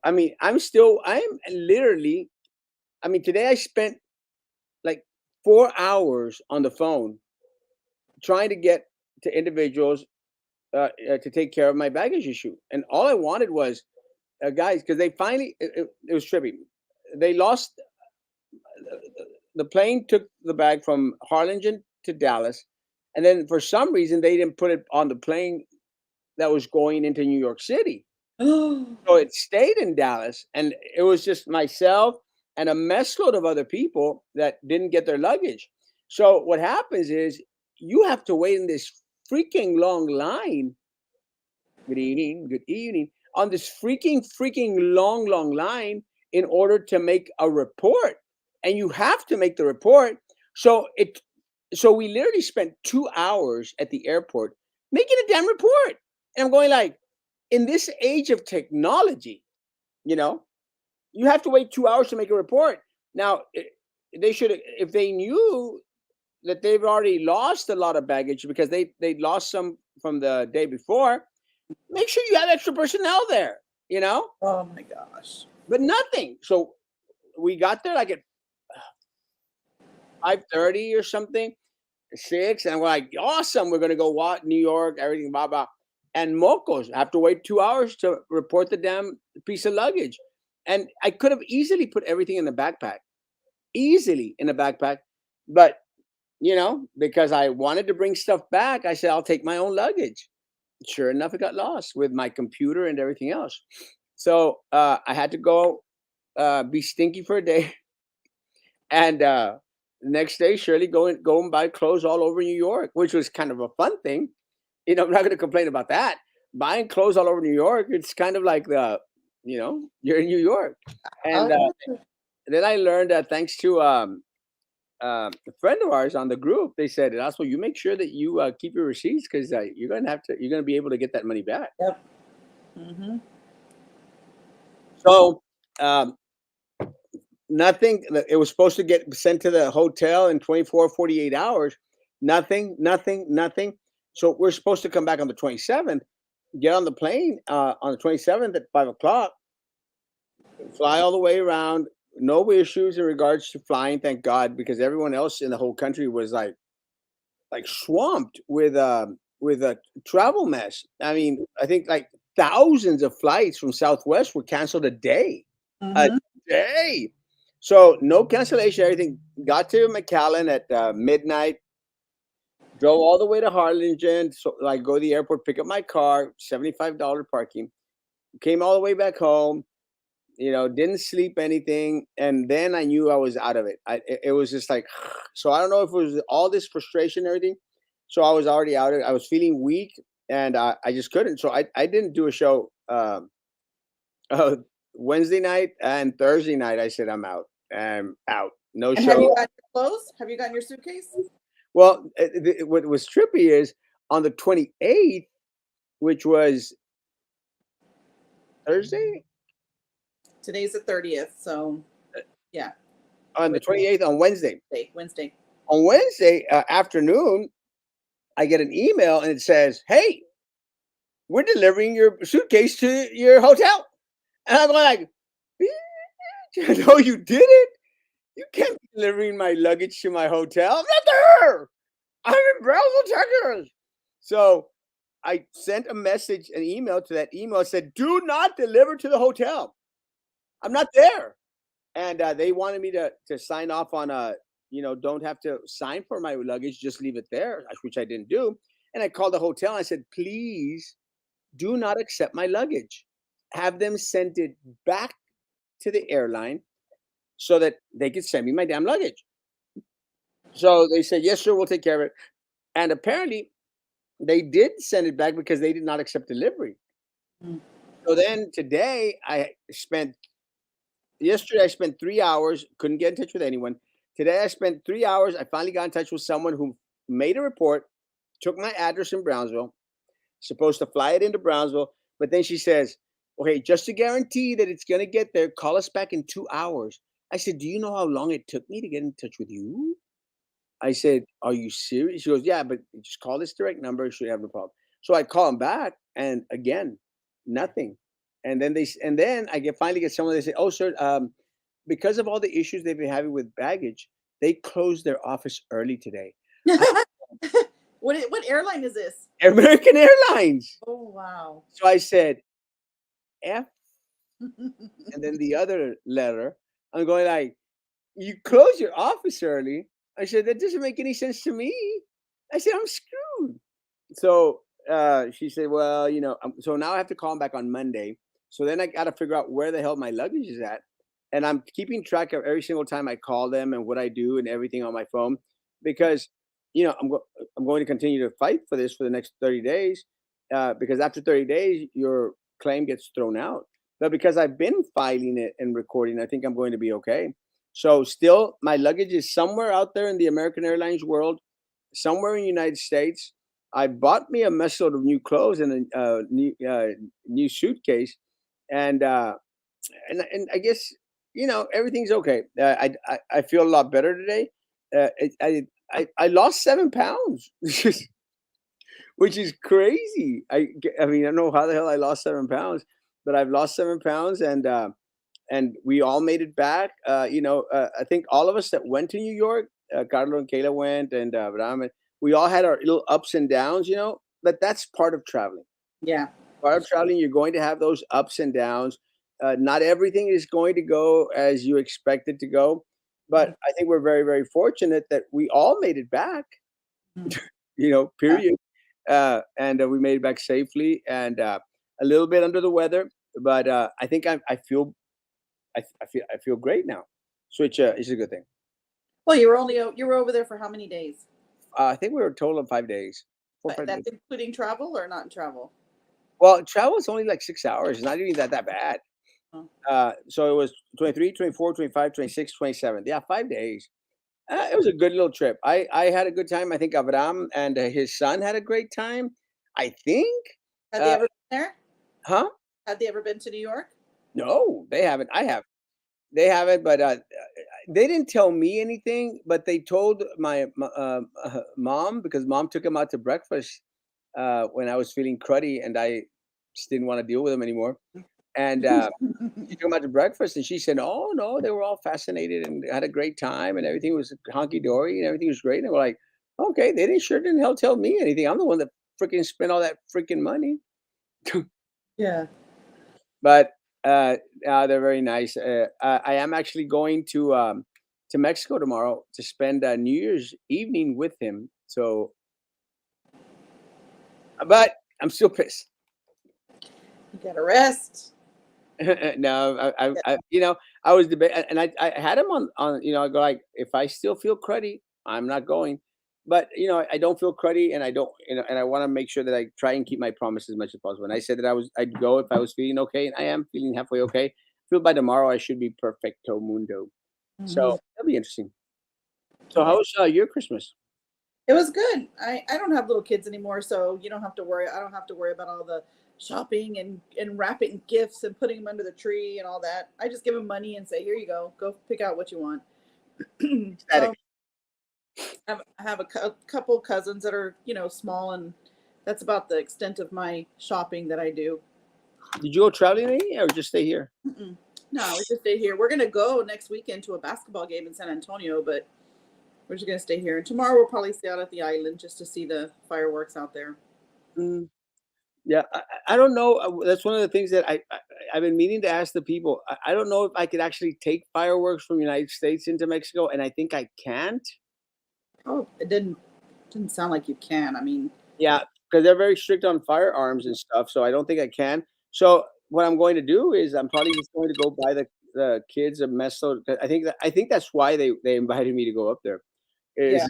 I mean, I'm literally, I mean, today I spent like 4 hours on the phone trying to get to individuals to take care of my baggage issue. And all I wanted was, guys, because they finally, it was trippy. They lost, the plane took the bag from Harlingen to Dallas. And then for some reason, they didn't put it on the plane that was going into New York City. Oh, So it stayed in Dallas, and it was just myself and a mess load of other people that didn't get their luggage. So what happens is you have to wait in this freaking long line. Good evening, on this freaking long line in order to make a report, and you have to make the report. So so we literally spent 2 hours at the airport making a damn report, and I'm going like, in this age of technology, you know, you have to wait 2 hours to make a report. Now, they should, if they knew that they've already lost a lot of baggage because they lost some from the day before, make sure you have extra personnel there, you know, oh my gosh. but nothing. So we got there like at 5:30 or something, 6, and we're like, awesome, we're gonna go what New York, everything, blah blah. And Mocos have to wait 2 hours to report the damn piece of luggage. And I could have easily put everything in the backpack, easily in a backpack, but because I wanted to bring stuff back, I said I'll take my own luggage. Sure enough, it got lost with my computer and everything else. So I had to go be stinky for a day, and the next day, Shirley go and buy clothes all over New York, which was kind of a fun thing. I'm not going to complain about that. Buying clothes all over New York, it's kind of like you're in New York. I And got then I learned that thanks to a friend of ours on the group, they said, "Erasmo, you make sure that you keep your receipts because you're going to be able to get that money back." Yep. Mm-hmm. So um, nothing. It was supposed to get sent to the hotel in 24, 48 hours. Nothing, nothing, nothing. So we're supposed to come back on the 27th, get on the plane on the 27th at 5 o'clock, fly all the way around. No issues in regards to flying, thank God, because everyone else in the whole country was like swamped with a travel mess. I mean, I think like thousands of flights from Southwest were canceled a Mm-hmm. day. So no cancellation. Everything got to McAllen at midnight. Drove all the way to Harlingen. So like go to the airport, pick up my car, $75 parking. Came all the way back home. Didn't sleep anything, and then I knew I was out of it. It was just like, so I don't know if it was all this frustration and everything. So I was already out of it. I was feeling weak, and I just couldn't. So I didn't do a show uh, Wednesday night and Thursday night. I said I'm out. I'm out. No And have show. you got your clothes? Have you gotten your suitcase? Well, what was trippy is on the 28th, which was Thursday, Today's the 30th, so yeah. on the Wed- 28th on Wednesday. Wednesday. Wednesday. On Wednesday afternoon, I get an email and it says, "Hey, we're delivering your suitcase to your hotel." And I'm going like, "Bitch, no, you didn't. You can't be delivering my luggage to my hotel. I'm not there. I'm in Brownsville, Texas." So I sent a message, an email to that email, said, "Do not deliver to the hotel. I'm not there." And they wanted me to sign off on don't have to sign for my luggage, just leave it there, which I didn't do. And I called the hotel and I said, "Please do not accept my luggage. Have them send it back to the airline so that they could send me my damn luggage." So they said, "Yes, sir, we'll take care of it." And apparently they did send it back because they did not accept delivery. Mm. So then today yesterday I spent 3 hours, couldn't get in touch with anyone. Today I spent 3 hours. I finally got in touch with someone who made a report, took my address in Brownsville, supposed to fly it into Brownsville. But then she says, "Okay, just to guarantee that it's going to get there, call us back in 2 hours." I said, "Do you know how long it took me to get in touch with you?" I said, "Are you serious?" She goes, "Yeah, but just call this direct number. You should have no problem." So I call him back, and again, nothing. And then and then I get finally get someone. They say, "Oh, sir, because of all the issues they've been having with baggage, they closed their office early today." I, What airline is this? American Airlines. Oh wow. So I said, "F," and then the other letter. I'm going like, "You close your office early." I said, "That doesn't make any sense to me." I said, "I'm screwed." So she said, "Well, so now I have to call him back on Monday. So then I got to figure out where the hell my luggage is at, and I'm keeping track of every single time I call them and what I do and everything on my phone, because I'm going to continue to fight for this for the next 30 days, because after 30 days your claim gets thrown out. But because I've been filing it and recording, I think I'm going to be okay. So still, my luggage is somewhere out there in the American Airlines world, somewhere in the United States. I bought me a mess load of new clothes and a new suitcase, and and I guess everything's okay. I feel a lot better today. I lost 7 pounds, which is crazy. I mean, I don't know how the hell I lost 7 pounds, but I've lost 7 pounds, and we all made it back. I think all of us that went to New York, Carlo and Kayla went, and Abraham, and we all had our little ups and downs, but that's part of traveling. Yeah. Part of traveling, you're going to have those ups and downs. Not everything is going to go as you expect it to go, Mhm. but I think we're very, very fortunate that we all made it back, Mhm. Yeah. period. And we made it back safely, and a little bit under the weather, but I think I feel I feel great now, so it's a good thing. Well, you were over there for how many days? I think we were a total of 5 days, 4 or 5 days. That's including travel or not travel? Well, travel is only like 6 hours. It's not even that bad. Oh, So it was 23, 24, 25, 26, 27. Yeah, 5 days. It was a good little trip. I had a good time. I think Avram and his son had a great time. I think. had they Uh, ever been there? huh? Had they ever been to New York? No, they haven't. I have. They haven't, but they didn't tell me anything. But they told my mom, because mom took him out to breakfast when I was feeling cruddy and I just didn't want to deal with him anymore. And she took him out to breakfast, and she said, "Oh no, they were all fascinated and had a great time, and everything was honky dory, and everything was great." And we're like, "Okay, they didn't hell tell me anything. I'm the one that freaking spent all that freaking money." Yeah. But they're very nice. I am actually going to Mexico tomorrow to spend New Year's evening with him. So, but I'm still pissed. You gotta rest. No, Yeah. I was debating, and I had him on. I go like, if I still feel cruddy, I'm not going. But I don't feel cruddy, and I don't, and I want to make sure that I try and keep my promise as much as possible. And I said that I'd go if I was feeling okay, and I am feeling halfway okay. I feel by tomorrow I should be perfecto mundo. So Mhm. that'll be interesting. So how Yeah. was your Christmas? It was good. I don't have little kids anymore, so you don't have to worry. I don't have to worry about all the shopping and wrapping gifts and putting them under the tree and all that. I just give them money and say, "Here you go. Go pick out what you want." Ecstatic. So I have a couple cousins that are small, and that's about the extent of my shopping that I do. Did you go traveling any, or just stay here? Mm-mm. No, we just stay here. We're gonna go next weekend to a basketball game in San Antonio, but we're just gonna stay here. And tomorrow we'll probably stay out at the island just to see the fireworks out there. Mm. Yeah, I don't know. That's one of the things that I've been meaning to ask the people. I don't know if I could actually take fireworks from the United States into Mexico, and I think I can't. Oh, it didn't sound like you can. I mean, Yeah, because they're very strict on firearms and stuff. So I don't think I can. So what I'm going to do is I'm probably just going to go buy the kids a mess load. I think that's why they invited me to go up there. yeah,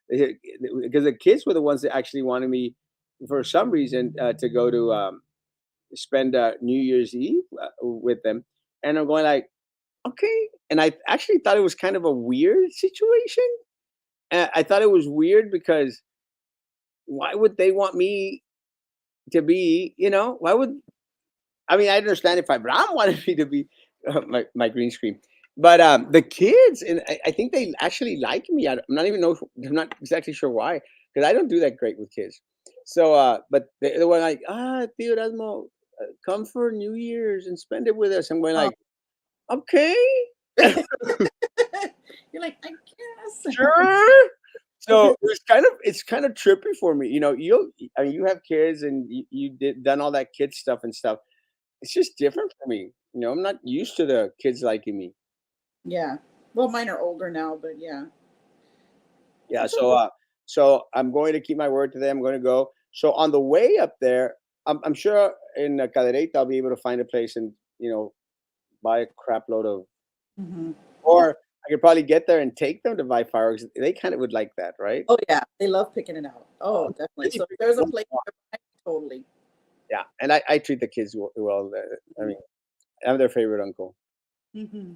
Is because the kids were the ones that actually wanted me for some reason to go to spend New Year's Eve with them, and I'm going like, okay. And I actually thought it was kind of a weird situation. I thought it was weird because why would they want me to be? Why would I mean? I understand if Abraham wanted me to be my green screen, but the kids, and I think they actually like me. I'm not even know. I'm not exactly sure why, because I don't do that great with kids. So, but they were like, Tío Erasmo, come for New Year's and spend it with us. And we're Oh. like, okay, You're like, I guess. sure. So it's kind of trippy for me. I mean, you have kids and you did done all that kid stuff and stuff. It's just different for me. I'm not used to the kids liking me. Yeah. Well, mine are older now, but yeah. Yeah, That's so okay. I'm going to keep my word to them. I'm going to go. So on the way up there, I'm sure in Cadereyta I'll be able to find a place and buy a crap load of, Hmm. or I could probably get there and take them to buy fireworks. They kind of would like that, right? Oh yeah, they love picking it out. Oh, Oh, definitely. maybe So if pick there's a one place more. nearby, totally. Yeah, and I treat the kids well. I mean, I'm their favorite uncle. Hmm.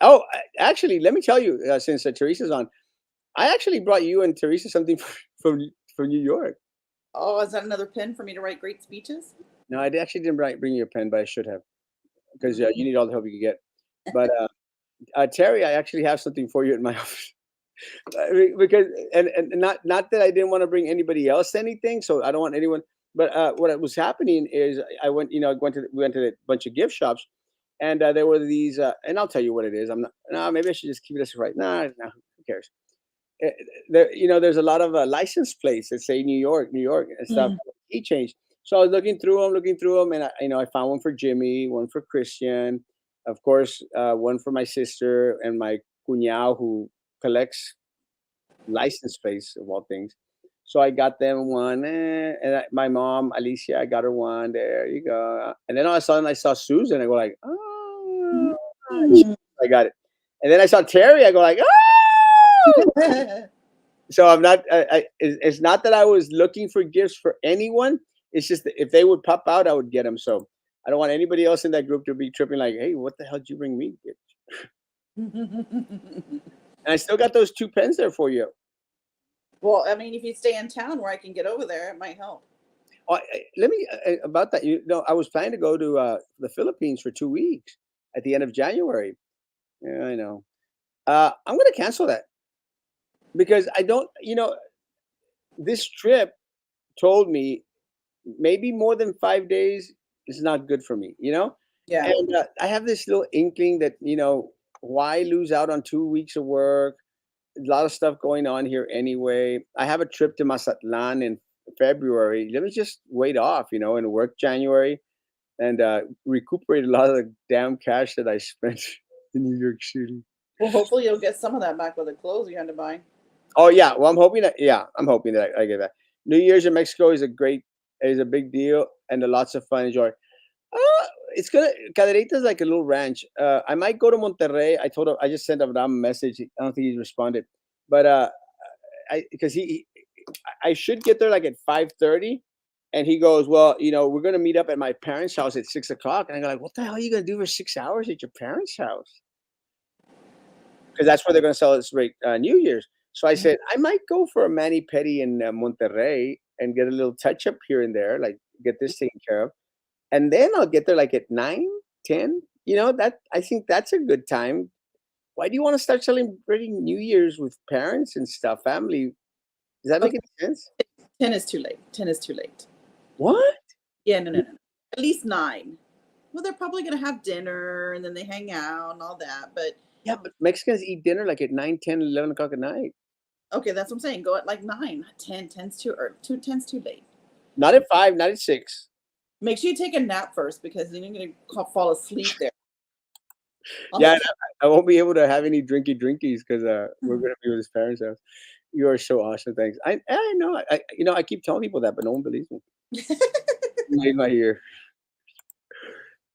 Oh, actually, let me tell you, since Teresa's on, I actually brought you and Teresa something from from New York. Oh, is that another pen for me to write great speeches? No, actually didn't bring you a pen, but I should have, because Mm. you need all the help you can get. But Terry, I actually have something for you in my office. Because and not that I didn't want to bring anybody else anything, so I don't want anyone. But what was happening is we went to a bunch of gift shops, and there were these, and I'll tell you what it is. I'm not. No, maybe I should just keep this right now. No, who cares? Uh, there's a lot of license plates that say New York, and stuff. Mm. He changed. So I was looking through them, and I found one for Jimmy, one for Christian, of course, one for my sister and my cuñado who collects license plates of all things. So I got them one, and my mom Alicia, I got her one. There you go. And then all of a sudden I saw Susan. I go like, oh, Mm. I got it. And then I saw Terry. I go like, oh. So I'm not. It's not that I was looking for gifts for anyone. It's just that if they would pop out, I would get them. So I don't want anybody else in that group to be tripping like, "Hey, what the hell did you bring me?" And I still got those two pens there for you. Well, I mean, if you stay in town where I can get over there, it might help. Oh, let me about that. I was planning to go to the Philippines for 2 weeks at the end of January. Yeah, I know. I'm going to cancel that because I don't. This trip told me maybe more than 5 days is not good for me. Yeah. And I have this little inkling that why lose out on 2 weeks of work? A lot of stuff going on here anyway. I have a trip to Mazatlan in February. Let me just wait off, and work January and recuperate a lot of the damn cash that I spent in New York City. Well, hopefully you'll get some of that back with the clothes you had to buy. Oh yeah, well I'm hoping that I get that. New Year's in Mexico is a big deal and a lots of fun. Enjoy. It's gonna Cadereyta is like a little ranch. I might go to Monterrey. I just sent Abraham a message. I don't think he's responded, but I because I should get there like at 5:30, and he goes, well, we're gonna meet up at my parents' house at 6 o'clock, and I go like, what the hell are you gonna do for 6 hours at your parents' house? Because that's where they're gonna celebrate New Year's. So I Mhm. said I might go for a mani pedi in Monterrey and get a little touch up here and there, like get this taken care of, and then I'll get there like at 9, 10. That I think that's a good time. Why do you want to start celebrating New Year's with parents and stuff, family? Does that make Okay, any sense? 10 is too late. 10 is too late. What? Yeah, no, no, no, no. At least 9. Well, they're probably gonna have dinner and then they hang out and all that. But Yeah, but Mexicans eat dinner like at 9, 10, 11 o'clock at night. okay, that's what I'm saying. Go at like 9, not 10. 10's too early. 10's too late. Not at 5, not at 6. Make sure you take a nap first because then you're gonna fall asleep there on the Yeah, and couch. I won't be able to have any drinkies because we're gonna be with his parents' house. You are so awesome. Thanks. I know. I keep telling people that, but no one believes me. In my ear.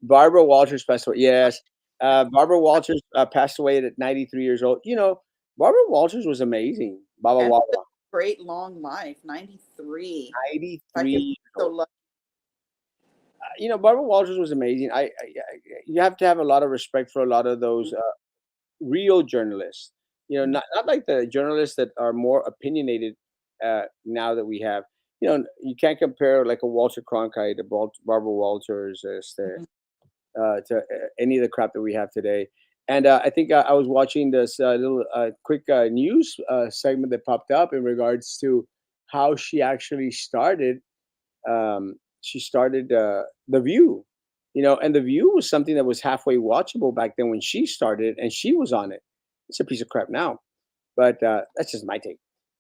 Barbara Walters passed away. Yes, Barbara Walters passed away at 93 years old. Barbara Walters was amazing. Baba And a Wawa, great long life, 93. I feel 93 years so old. lucky. Barbara Walters was amazing. You have to have a lot of respect for a lot of those real journalists. Mhm. Not like the journalists that are more opinionated now that we have. You can't compare like a Walter Cronkite, a Barbara Walters, Mhm. to any of the crap that we have today. And I think I was watching this little quick news segment that popped up in regards to how she actually started. she started The View, and The View was something that was halfway watchable back then when she started, and she was on it. It's a piece of crap now, but that's just my take.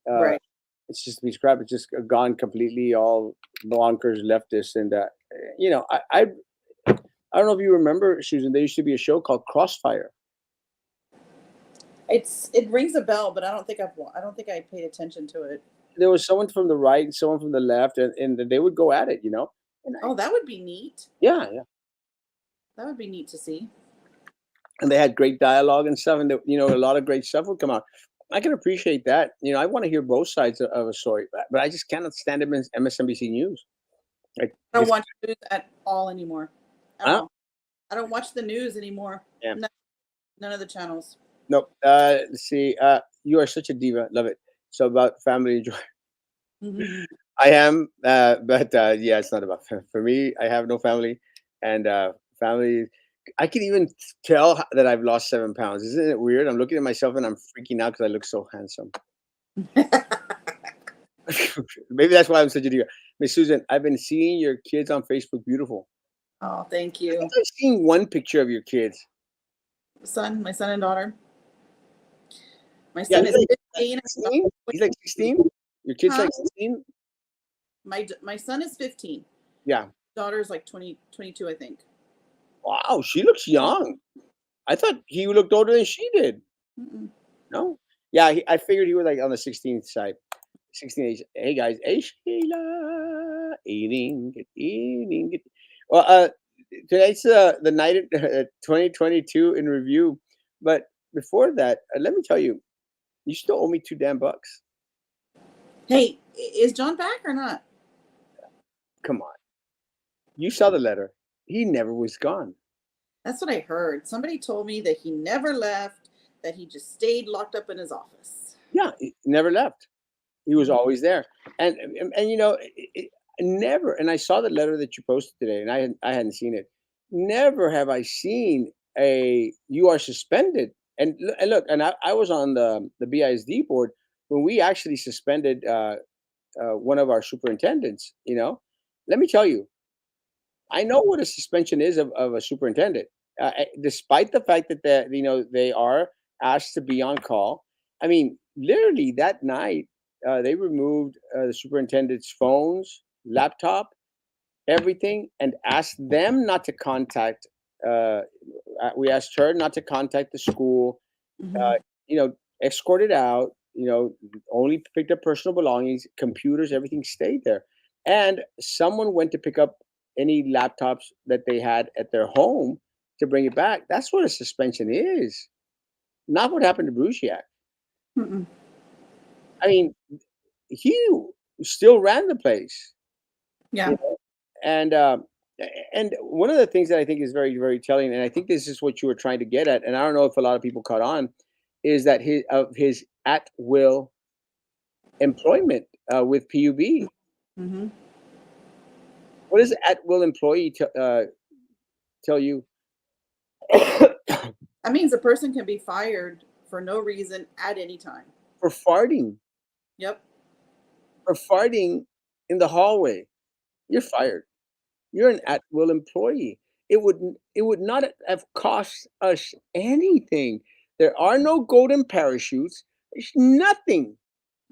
Uh, Right. it's just a piece of crap. It's just gone completely all bonkers leftist, and I don't know if you remember, Susan. There used to be a show called Crossfire. It rings a bell, but I don't think I paid attention to it. There was someone from the right and someone from the left, and they would go at it, And Oh, that would be neat. yeah, yeah, That would be neat to see. and they had great dialogue and stuff, and a lot of great stuff would come out. I can appreciate that. I want to hear both sides of a story, but I just cannot stand MSNBC News. Like, I don't watch news at all anymore. At huh? all. I don't watch the news anymore. Yeah. No, none of the channels. Nope. Let's see. You are such a diva. Love it. So about family joy. Mhm. I am, but yeah, it's not about for me. I have no family, and family. I can even tell that I've lost 7 pounds. Isn't it weird? I'm looking at myself and I'm freaking out because I look so handsome. Maybe that's why I'm such a diva. Miss Susan, I've been seeing your kids on Facebook. Beautiful. Oh, thank I think you. I've seen one picture of your kids. My son and daughter. My Yeah, son he's is like 15. 16. He's like 16. Your kid's Huh? like 16. My son is 15. Yeah. Daughter's like 20, 22, I think. Wow, she looks young. I thought he looked older than she did. Mm-mm. No. Yeah, I figured he was like on the 16th side. 16 age. Hey guys, hey Sheila, eating. Well, tonight's the night of 2022 in review. But before that, let me tell you, you still owe me 2 damn bucks. Hey, is John back or not? Come on, you saw the letter. He never was gone. That's what I heard. Somebody told me that he never left, that he just stayed locked up in his office. Yeah, he never left. He was Mhm. always there, and never. And I saw the letter that you posted today, and I hadn't seen it. Never have I seen a you are suspended. And look, and I was on the BISD board when we actually suspended one of our superintendents. Let me tell you, I know what a suspension is of a superintendent, despite the fact that they are asked to be on call. I mean, literally that night, they removed the superintendent's phones, laptop, everything, and asked them not to contact. Uh, we asked her not to contact the school. Uh, Hmm. you know, escorted out. Only picked up personal belongings, computers, everything stayed there. And someone went to pick up any laptops that they had at their home to bring it back. That's what a suspension is, not what happened to Bruciak. Mm-mm. I mean, he still ran the place, you Yeah. know, and one of the things that I think is very, very telling, and I think this is what you were trying to get at, and I don't know if a lot of people caught on, is that his at will employment with PUB. Hmm. What does at will employee tell you? That means a person can be fired for no reason at any time. For farting, Yep. for farting in the hallway, you're fired. You're an at will employee. It would not have cost us anything. There are no golden parachutes. There's nothing.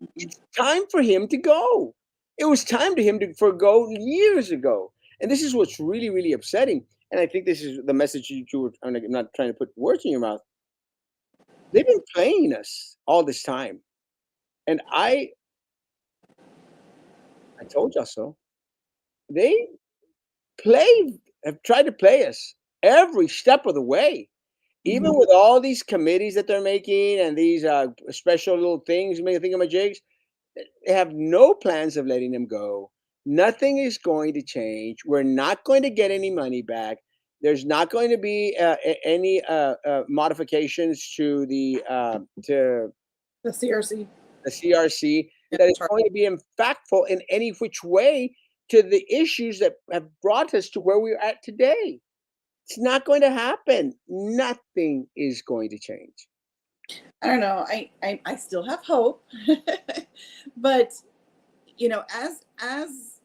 Mm-mm. It's time for him to go. It was time to him to forgo years ago. And this is what's really, really upsetting. And I think this is the message you were. I'm not trying to put words in your mouth. They've been playing us all this time, and I told y'all so. They have tried to play us every step of the way. Even Hmm. with all these committees that they're making and these special little things, you may think of my jigs. They have no plans of letting him go. Nothing is going to change. We're not going to get any money back. There's not going to be any modifications to The CRC. the CRC Yeah, that is chart. going to be impactful in any which way to the issues that have brought us to where we're at today. It's not going to happen. Nothing is going to change. I don't know. I still have hope, but as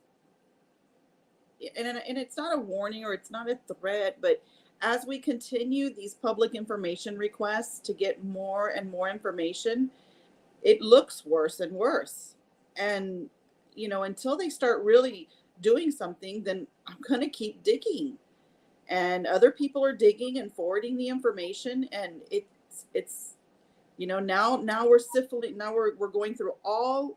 and it's not a warning or it's not a threat, but as we continue these public information requests to get more and more information, it looks worse and worse. And until they start really doing something, then I'm going to keep digging. And other people are digging and forwarding the information, and it's now we're sifting through all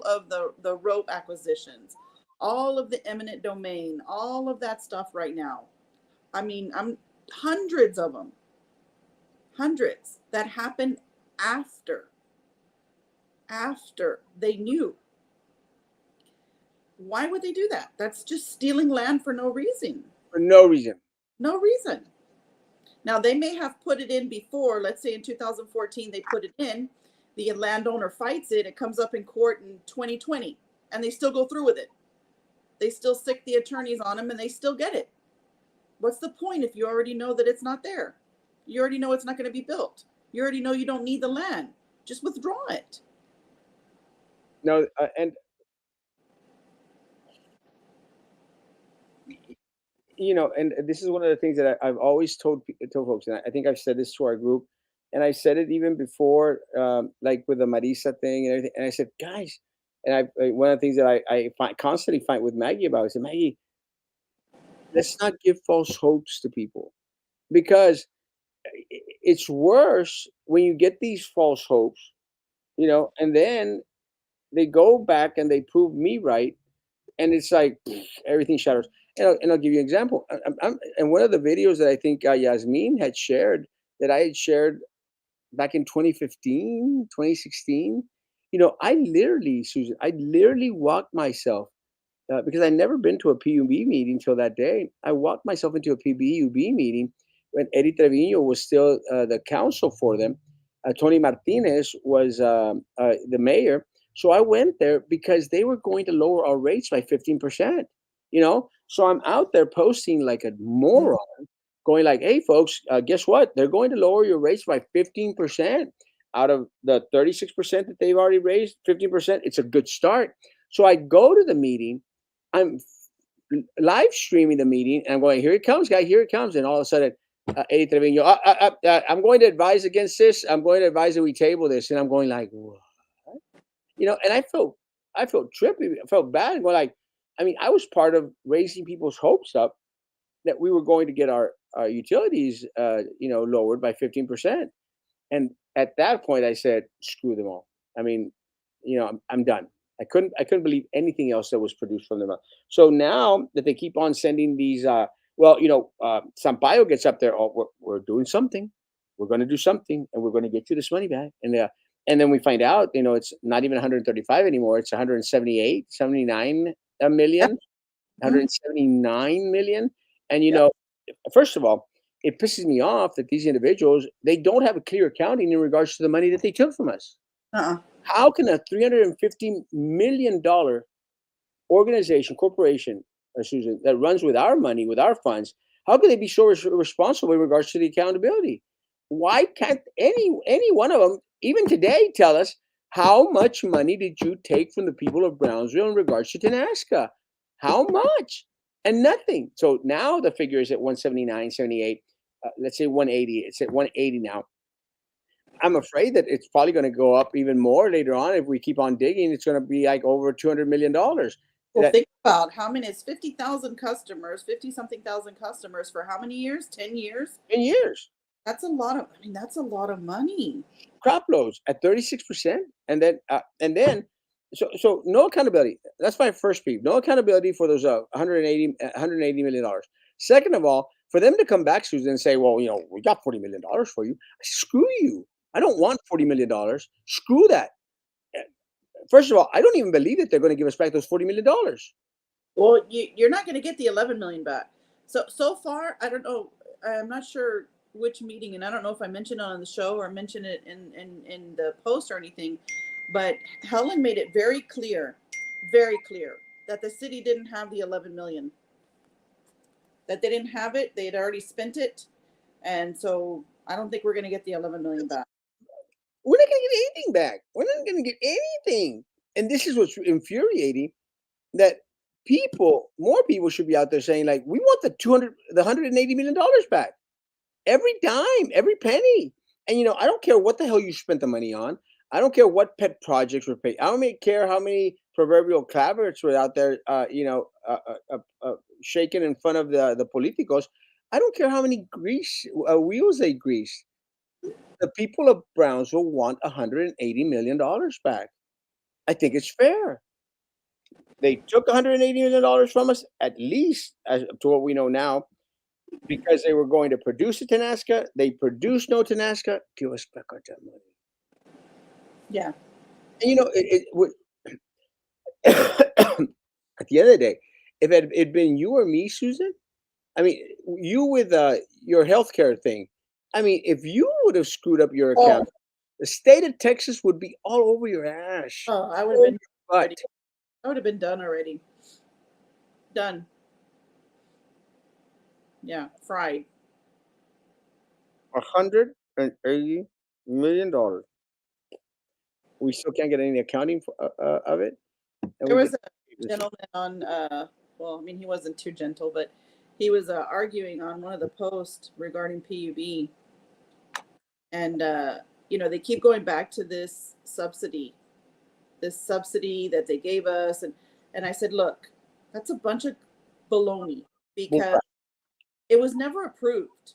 of the rope acquisitions, all of the eminent domain, all of that stuff right now. I mean, I'm hundreds of them, hundreds that happened after they knew. Why would they do that? That's just stealing land for no reason. For no reason. No reason. Now, they may have put it in before. Let's say in 2014 they put it in, the landowner fights it, it comes up in court in 2020, and they still go through with it. They still stick the attorneys on them, and they still get it. What's the point if you already know that it's not there? You already know it's not going to be built. You already know you don't need the land. Just withdraw it. No, and and this is one of the things that I've always told folks, and I think I've said this to our group, and I said it even before, like with the Marisa thing and everything. And I said, guys, and one of the things that constantly fight with Maggie about, I said, Maggie, let's not give false hopes to people, because it's worse when you get these false hopes, and then they go back and they prove me right, and it's like everything shatters. And I'll give you an example. And one of the videos that I think Yasmin had shared, that I had shared back in 2015, 2016, I literally, Susan, I literally walked myself, because I never been to a PUB meeting till that day. I walked myself into a PUB meeting when Eddie Trevino was still the counsel for them. Tony Martinez was the mayor. So I went there because they were going to lower our rates by 15%. So I'm out there posting like a moron, going like, "Hey, folks, guess what? They're going to lower your rates by 15% out of the 36% that they've already raised. 15%. It's a good start." So I go to the meeting. I'm live streaming the meeting, and I'm going, "Here it comes, guy! Here it comes!" And all of a sudden, Eddie Trevino, I'm going to advise against this. I'm going to advise that we table this. And I'm going like, what? And I felt trippy. I felt bad. And going like, I mean, I was part of raising people's hopes up that we were going to get our utilities, lowered by 15%. And at that point, I said, "Screw them all." I mean, I'm done. I couldn't believe anything else that was produced from them. So now that they keep on sending these, Sampaio gets up there. "Oh, we're doing something. We're going to do something, and we're going to get you this money back." And then we find out, it's not even 135 anymore. It's 178, 79 million, Mhm. 179 million. And Yep. first of all, it pisses me off that these individuals, they don't have a clear accounting in regards to the money that they took from us. Uh-uh. How can a $350 million organization, corporation, Susan, that runs with our money, with our funds, how can they be so responsible in regards to the accountability? Why can't any one of them, even today, tell us how much money did you take from the people of Brownsville in regards to Tenasca? How much? And nothing. So now the figure is at 179, 78. Let's say 180. It's at 180 now. I'm afraid that it's probably going to go up even more later on if we keep on digging. It's going to be like over $200 million. Well, That think about how many is 50,000 customers, 50 something thousand customers for how many years? 10 years? in years, That's a lot of, I mean, that's a lot of money. crop loads at 36%, and then so no accountability. That's my first peeve. No accountability for those 180 million dollars. Second of all, for them to come back, Susan, and say, "Well, we got $40 million for you." Screw you. I don't want $40 million. Screw that. First of all, I don't even believe that they're going to give us back those $40 million. Well, you're not going to get the 11 million back. So far, I don't know. I'm not sure which meeting, and I don't know if I mentioned it on the show or mentioned it in the post or anything. But Helen made it very clear that the city didn't have the 11 million. That they didn't have it. They had already spent it, and so I don't think we're going to get the 11 million back. We're not going to get anything back. We're not going to get anything. And this is what's infuriating, that more people should be out there saying like, we want the $180 million back. Every dime, every penny. And I don't care what the hell you spent the money on. I don't care what pet projects were paid. I don't care how many proverbial clavers were out there, shaking in front of the politicos. I don't care how many wheels they grease. The people of Brownsville want $180 million back. I think it's fair. They took $180 million from us, at least as to what we know now, because they were going to produce a Tenasca. They produced no Tenasca. Give us back our damn money. Yeah. And at the end of the day, if it had been you or me, Susan, I mean, you with your healthcare thing, I mean, if you would have screwed up your Oh, account, the state of Texas would be all over your ass. oh, I would have Over been your butt. already. I would have been done already. Done. Yeah, fried. $180 million. We still can't get any accounting of it, and There we was get. a gentleman on. Well, I mean, he wasn't too gentle, but he was arguing on one of the posts regarding PUB, and they keep going back to this subsidy that they gave us, and I said, look, that's a bunch of baloney because it was never approved.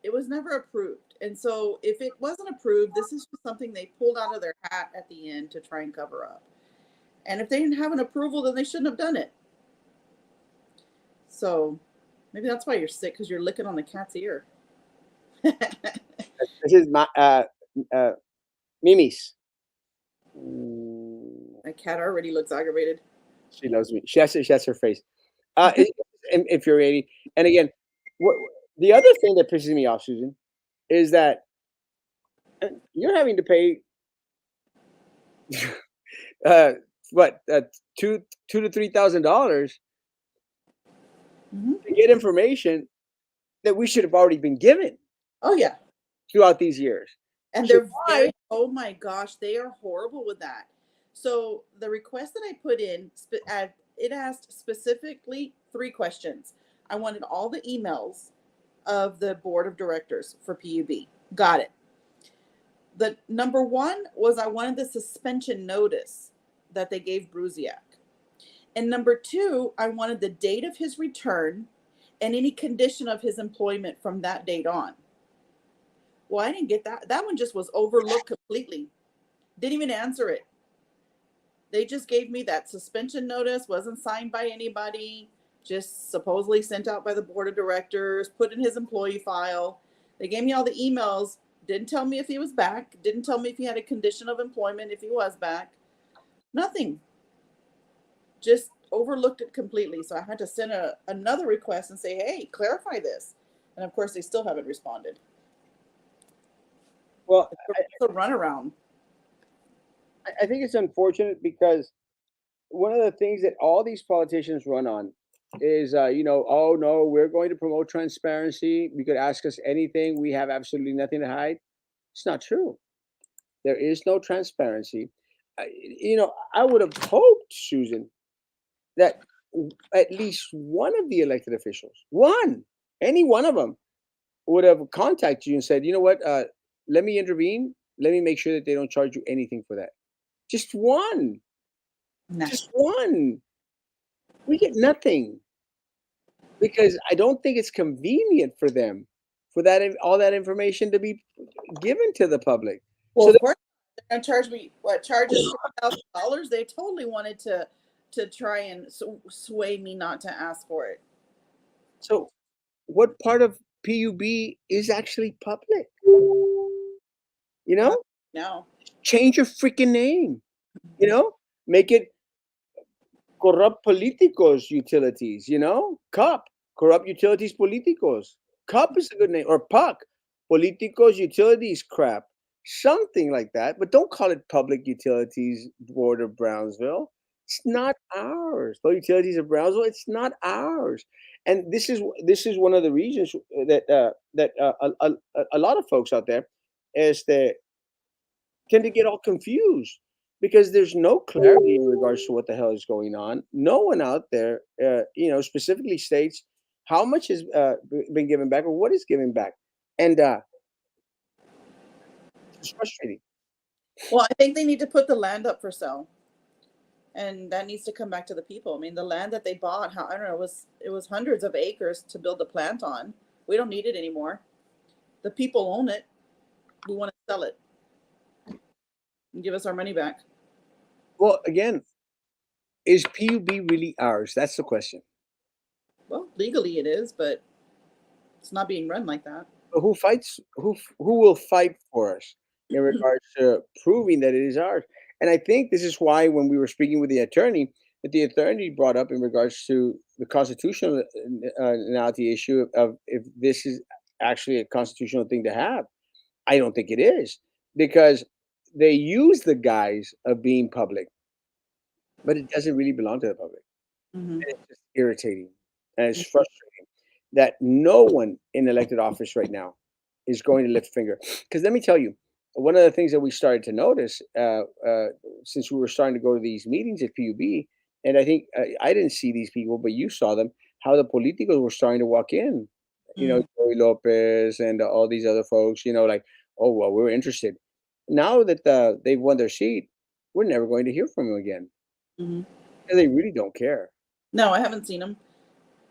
It was never approved. And so if it wasn't approved, this is just something they pulled out of their hat at the end to try and cover up. And if they didn't have an approval, then they shouldn't have done it. So maybe that's why you're sick, because you're licking on the cat's ear. This is my Mimi's. Mm, My cat already looks aggravated. she loves me. She has her face. Infuriating. And again, what the other thing that pisses me off, Susan, is that you're having to pay uh, what two to $3,000 Hmm. to get information that we should have already been given Oh, yeah. throughout these years. And So they're why? very, oh my gosh, they are horrible with that. So the request that I put in, it asked specifically 3 questions. I wanted all the emails of the board of directors for PUB. Got it. The number one was I wanted the suspension notice that they gave Brusiak. And number two, I wanted the date of his return and any condition of his employment from that date on. Well, I didn't get that. That one just was overlooked completely. Didn't even answer it. They just gave me that suspension notice, wasn't signed by anybody, just supposedly sent out by the board of directors, put in his employee file. They gave me all the emails, didn't tell me if he was back, didn't tell me if he had a condition of employment if he was back. Nothing. Just overlooked it completely. So I had to send another request and say, hey, clarify this. And of course, they still haven't responded. Well, It's a runaround. I think it's unfortunate because one of the things that all these politicians run on is, oh no, we're going to promote transparency. You could ask us anything. We have absolutely nothing to hide. It's not true. There is no transparency. I would have hoped, Susan, that at least one of the elected officials, any one of them, would have contacted you and said, you know what, let me intervene. Let me make sure that they don't charge you anything for that. Just one. Nah. Just one. We get nothing because I don't think it's convenient for them for all that information to be given to the public. Well, So of course, they're going to charge me what charges $4,000. They totally wanted to try and sway me not to ask for it. so what part of PUB is actually public? You Well, know, no. change your freaking name. Make it corrupt políticos utilities. CUP, corrupt utilities políticos. CUP is a good name, or PUC, políticos utilities crap, something like that. But don't call it Public Utilities Board of Brownsville. It's not ours. Public Utilities of Brownsville. It's not ours. And this is one of the reasons that a lot of folks out there is that tend to get all confused because there's no clarity in regards to what the hell is going on. No one out there, specifically states how much has been given back or what is given back, and it's frustrating. Well, I think they need to put the land up for sale, and that needs to come back to the people. I mean, the land that they bought, how I don't know, it was hundreds of acres to build a plant on. We don't need it anymore. The people own it. We want to sell it and give us our money back. Well, again, is PUB really ours? That's the question. Well, legally it is, but it's not being run like that. But who fights? Who will fight for us in regards to proving that it is ours? And I think this is why when we were speaking with the attorney, that the attorney brought up in regards to the constitutional nationality issue of if this is actually a constitutional thing to have. I don't think it is because they use the guise of being public, but it doesn't really belong to the public. Hmm. And it's just irritating and it's frustrating that no one in elected office right now is going to lift a finger. Because let me tell you, one of the things that we started to notice since we were starting to go to these meetings at PUB, and I think I didn't see these people, but you saw them, how the politicos were starting to walk in. Mm-hmm. Joey Lopez and all these other folks, like, oh, well, we're interested. Now that they've won their seat, we're never going to hear from them again. Hmm. And they really don't care. No, I haven't seen them.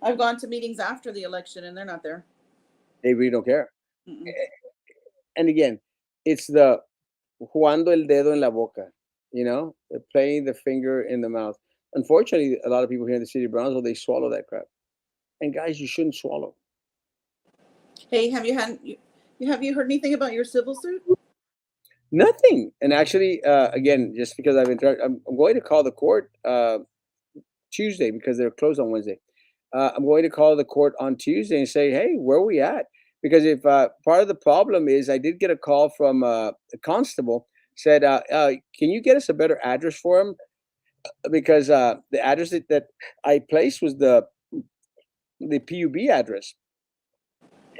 I've gone to meetings after the election, and they're not there. They really don't care. Mm-mm. And again, it's the jugando el dedo en la boca, playing the finger in the mouth. Unfortunately, a lot of people here in the city of Brownsville, they swallow that crap. And guys, you shouldn't swallow. Hey, have you heard anything about your civil suit? Nothing. And actually, again, just because I'm going to call the court Tuesday because they're closed on Wednesday. I'm going to call the court on Tuesday and say, hey, where are we at? Because if part of the problem is, I did get a call from a constable said, can you get us a better address for him? Because the address that I placed was the PUB address.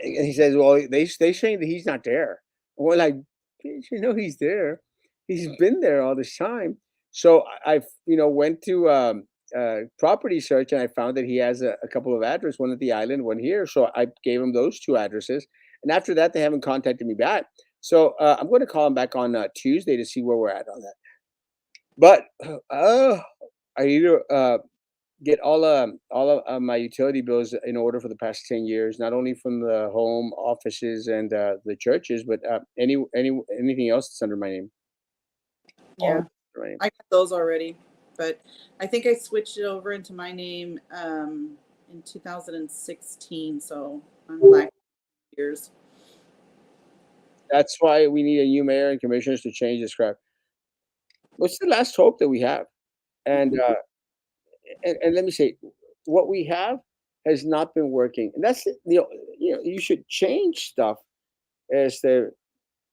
And he says, well, they saying that he's not there. We're like, he's there. He's been there all this time. So went to property search and I found that he has a couple of addresses, one at the island, one here. So I gave him those two addresses. And after that, they haven't contacted me back. So I'm going to call him back on Tuesday to see where we're at on that. But I need to get all of my utility bills in order for the past 10 years, not only from the home offices and the churches, but anything else that's under my name. All of Yeah, it's under my name. I got those already, but I think I switched it over into my name in 2016. So I'm like years. That's why we need a new mayor and commissioners to change this crap. What's the last hope that we have? And and let me say, what we have has not been working, and that's you should change stuff as the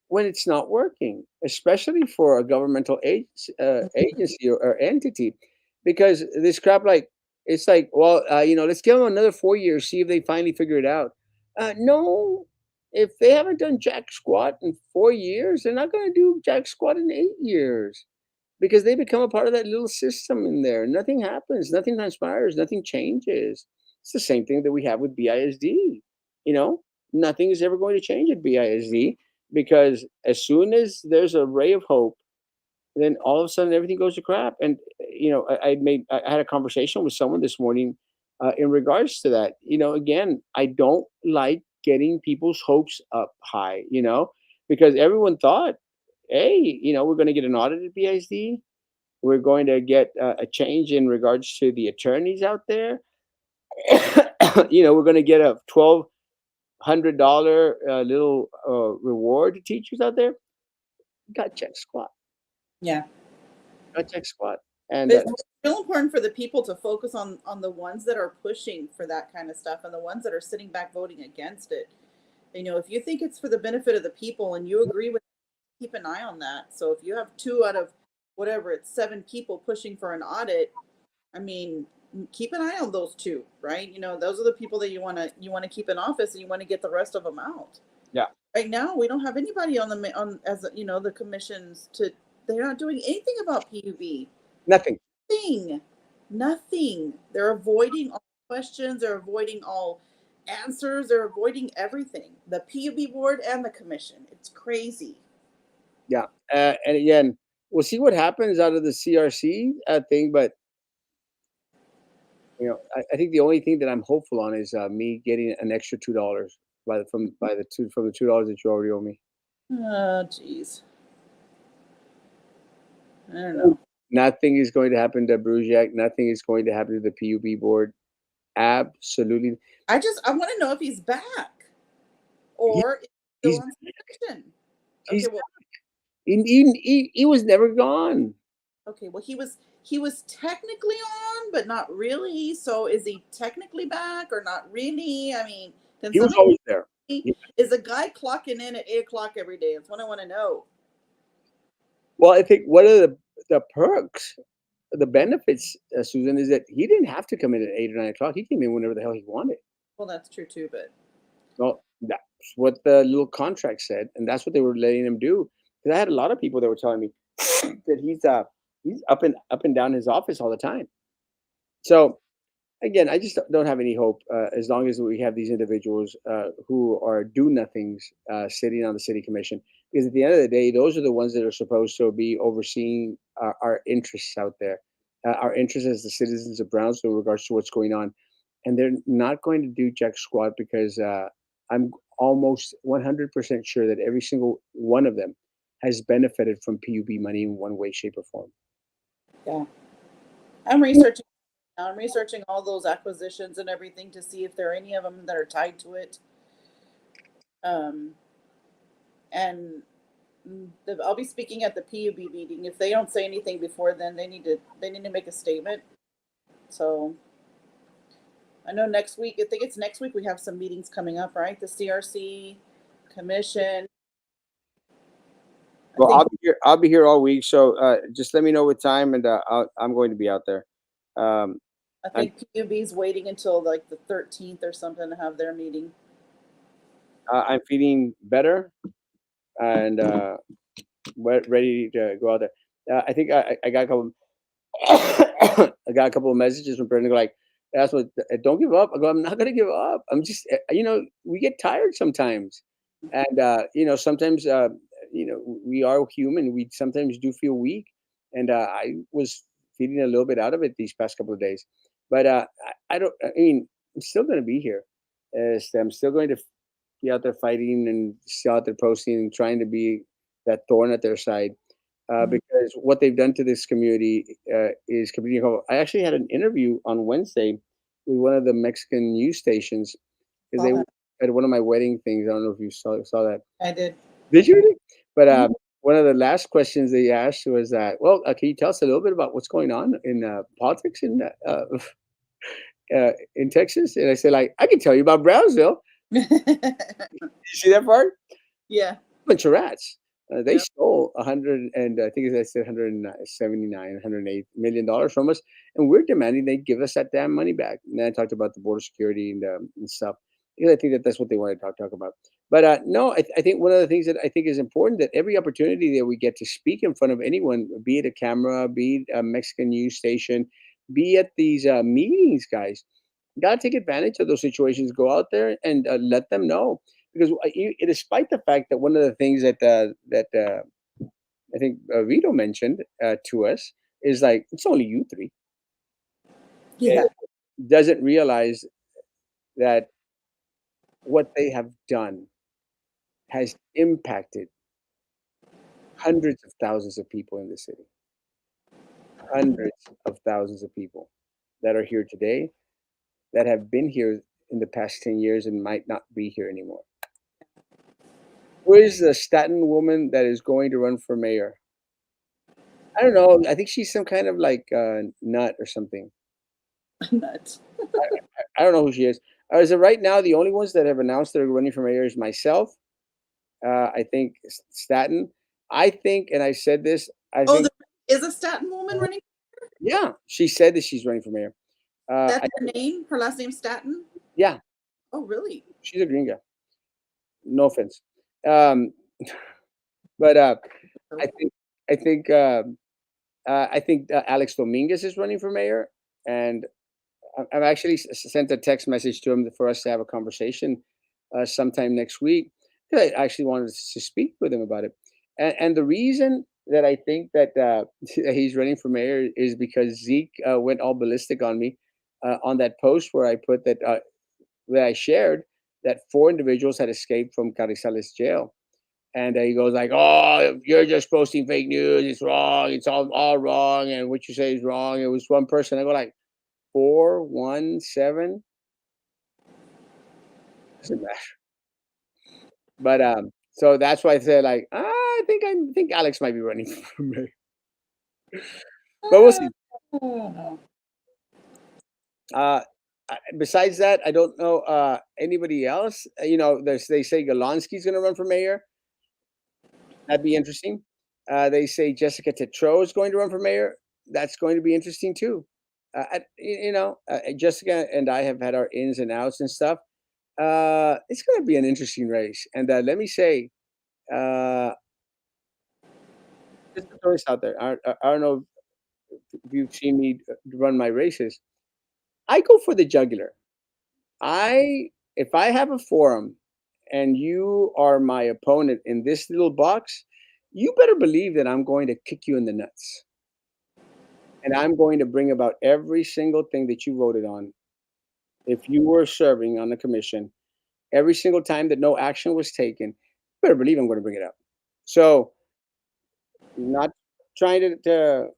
when it's not working, especially for a governmental agency or entity, because this crap, like, it's like, well, let's give them another 4 years, see if they finally figure it out. No, if they haven't done jack squat in 4 years, they're not going to do jack squat in 8 years because they become a part of that little system in there. Nothing happens, nothing transpires, nothing changes. It's the same thing that we have with BISD. You know, nothing is ever going to change at BISD because as soon as there's a ray of hope, then all of a sudden everything goes to crap. And I had a conversation with someone this morning in regards to that. Again, I don't like getting people's hopes up high. Because everyone thought, hey, we're going to get an audit at BISD. We're going to get a change in regards to the attorneys out there. We're going to get a $1,200 little reward to teachers out there. Got check squat. Yeah. Got check squat. And But it's real important for the people to focus on the ones that are pushing for that kind of stuff and the ones that are sitting back voting against it. If you think it's for the benefit of the people and you agree with, keep an eye on that. So if you have 2 out of whatever it's 7 people pushing for an audit, I mean, keep an eye on those 2, right? Those are the people that you want to keep in office, and you want to get the rest of them out. yeah, Right now, we don't have anybody on the commissions They're not doing anything about PUB. Nothing. Nothing. Nothing. They're avoiding all questions. They're avoiding all answers. They're avoiding everything. The PUB board and the commission. It's crazy. Yeah. And again, we'll see what happens out of the CRC thing. But I think the only thing that I'm hopeful on is me getting an extra $2 from the $2 that you already owe me. Oh, jeez. I don't know. Nothing is going to happen to Brusiak. Nothing is going to happen to the PUB board. Absolutely. I want to know if he's back He, or if he's still he's on suspension. Okay, he's well, he was never gone. okay, well he was technically on, but not really. So is he technically back or not really? I mean, can He was somebody always there. is a guy clocking in at 8 o'clock every day? That's what I want to know. Well, I think one of the perks, the benefits, Susan, is that he didn't have to come in at 8 or 9 o'clock. He came in whenever the hell he wanted. Well, that's true too, but Well, that's what the little contract said, and that's what they were letting him do. Because I had a lot of people that were telling me that he's up and down his office all the time. So again, I just don't have any hope as long as we have these individuals who are do nothings sitting on the city commission. Because at the end of the day, those are the ones that are supposed to be overseeing our interests out there, our interests as the citizens of Brownsville in regards to what's going on. And they're not going to do jack squat because I'm almost 100% sure that every single one of them has benefited from PUB money in one way, shape, or form. yeah. I'm researching now. I'm researching all those acquisitions and everything to see if there are any of them that are tied to it. Um, and I'll be speaking at the PUB meeting. If they don't say anything before then, they need to make a statement. So I know next week. I think it's next week. We have some meetings coming up, right? The CRC commission. I Well, think I'll be here all week, so just let me know what time, and I'm going to be out there. Um, I I'm think PUB's waiting until like the 13th or something to have their meeting. I'm feeling better and ready to go out there. I think I got a couple. I got a couple of messages from Brendan like, "That's what. Don't give up." I go, "I'm not gonna give up. I'm just, we get tired sometimes, and sometimes, we are human. We sometimes do feel weak, and I was feeling a little bit out of it these past couple of days, but I don't. I mean, I'm still gonna be here. I'm still going to be out there fighting and still out there posting and trying to be that thorn at their side Mhm. because what they've done to this community is completely horrible. I actually had an interview on Wednesday with one of the Mexican news stations because Saw they that. at one of my wedding things. I don't know if you saw that. I did. Did you really? But Mhm. one of the last questions they asked was that, well, can you tell us a little bit about what's going on in politics in Texas? And I said, like, I can tell you about Brownsville. You see that part? Yeah. Bunch of rats. They Yep. stole 100 and I think I said 179, $108 million from us, and we're demanding they give us that damn money back. And then I talked about the border security and stuff. Because I think that's what they want to talk about. But no, I think one of the things that I think is important that every opportunity that we get to speak in front of anyone, be it a camera, be it a Mexican news station, be at these meetings, guys, gotta take advantage of those situations. Go out there and let them know because despite the fact that one of the things that I think Vito mentioned to us is like it's only you three. Yeah. It doesn't realize that what they have done has impacted hundreds of thousands of people in the city, hundreds of thousands of people that are here today that have been here in the past 10 years and might not be here anymore. Who is the Staten woman that is going to run for mayor? I don't know. I think she's some kind of like nut or something. Nuts. I don't know who she is. As of right now, the only ones that have announced they're running for mayor is myself. I think Staten. I think, and I said this. I Oh, think, there is a Staten woman running. yeah, she said that she's running for mayor. That's her name. Her last name Staten. Yeah, Oh, really? she's a green guy. No offense, um, but I Oh, think. I think Alex Dominguez is running for mayor, and I've actually sent a text message to him for us to have a conversation sometime next week. 'Cause I actually wanted to speak with him about it, and the reason that I think that he's running for mayor is because Zeke went all ballistic on me on that post where I put that I shared that four individuals had escaped from Carrizales jail. And he goes like, "Oh, you're just posting fake news. It's wrong. It's all wrong, and what you say is wrong." It was one person. I go like, 417 doesn't matter. But so that's why I said like, I think Alex might be running for me, but we'll Uh, see. no. Uh, Besides that, I don't know anybody else. They say Golonsky's going to run for mayor. That'd be interesting. They say Jessica Tetreault is going to run for mayor. That's going to be interesting too. Jessica and I have had our ins and outs and stuff. It's going to be an interesting race. And let me say, uh, just a choice out there. I don't know if you've seen me run my races. I go for the jugular. If I have a forum and you are my opponent in this little box, you better believe that I'm going to kick you in the nuts. And I'm going to bring about every single thing that you voted on. If you were serving on the commission, every single time that no action was taken, you better believe I'm going to bring it up. So, not trying to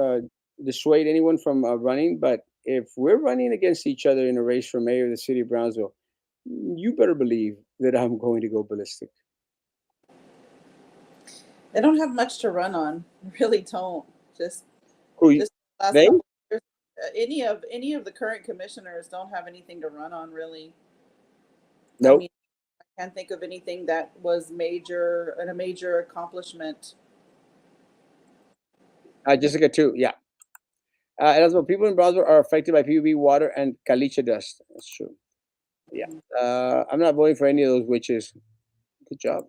uh, dissuade anyone from running, but if we're running against each other in a race for mayor of the city of Brownsville, you better believe that I'm going to go ballistic. They don't have much to run on. Really don't. Just Who just the last they? couple of years. Any of the current commissioners don't have anything to run on really. I Nope. mean, I can't think of anything that was major and a major accomplishment. Jessica too. Yeah. And also, people in Brownsville are affected by PUB water and caliche dust. That's true. Yeah. I'm not voting for any of those witches. Good job.